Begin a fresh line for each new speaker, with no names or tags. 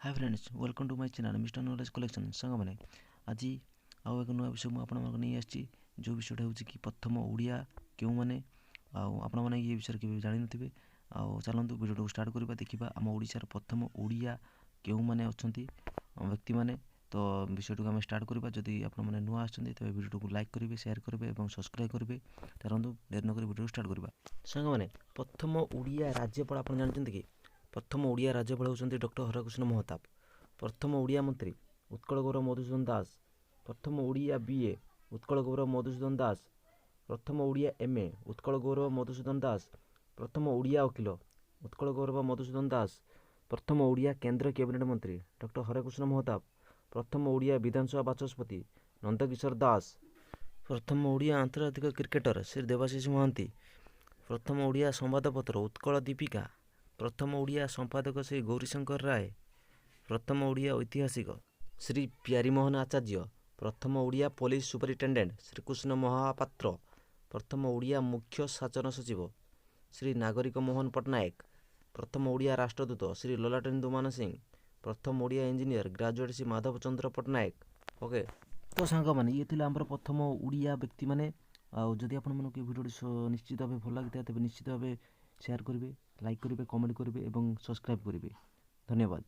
Hi friends welcome to my channel mister knowledge collection song मैंने आज आउ एक नुआ विषय मुझे नहीं आसी जो विषयटा हूँ कि प्रथम ओडिया क्यों मैंने आपण मैंने ये विषय के जानी थे चलतु वीडियो स्टार्ट करवा देखा आम ओडिशार प्रथम ओडिया क्यों मैंने अच्छा व्यक्ति मैंने तो विषय को आम स्टार्ट करवा जदि आपने नुआ आते वीडियो को लाइक करेंगे शेयर करेंगे और सब्सक्राइब करेंगे चलतु देर नक वीडियो स्टार्ट करवा सांग मैंने प्रथम ओडिया राज्यपाल आप जानते कि प्रथम ओडिया राज्यपाल होती डॉक्टर हरकृष्ण महताब। प्रथम ओडिया मंत्री उत्कल गौरव मधुसूदन दास। प्रथम ओडिया बीए उत्कल गौरव मधुसूदन दास। प्रथम ओडिया एमए उत्कल गौरव मधुसूदन दास। प्रथम ओडिया वकिल उत्कल गौरव मधुसूदन दास। प्रथम ओडिया केंद्र कैबिनेट मंत्री डॉक्टर हरकृष्ण महताब। प्रथम ओडिया विधानसभा बाचस्पति नंदकिशोर दास। प्रथम ओडिया आंतर्जातिक क्रिकेटर श्री देवाशीष महांती। प्रथम ओडिया संवादपत्र उत्कल दीपिका। प्रथम ओडिया संपादक श्री गौरीशंकर राय। प्रथम ओडिया ऐतिहासिक श्री प्यारीमोहन आचार्य। प्रथम ओडिया पुलिस सुपरिटेडेंट श्रीकृष्ण महापात्र। प्रथम ओडिया मुख्य शासन सचिव श्री नागरिक मोहन पट्टनायक। प्रथम ओडिया राष्ट्रदूत श्री ललाटेन्दु मान सिंह। प्रथम ओडिया इंजीनियर ग्रेजुएट श्री माधव चंद्र पट्टनायक। ओके तो सांग मैंने ये थे आम प्रथम ओडिया व्यक्ति मैंने आदि आप भिडियो निश्चित भाव भल लगी तेज निश्चित भाव शेयर करेंगे लाइक करेंगे कमेंट करेंगे और सब्सक्राइब करेंगे। धन्यवाद।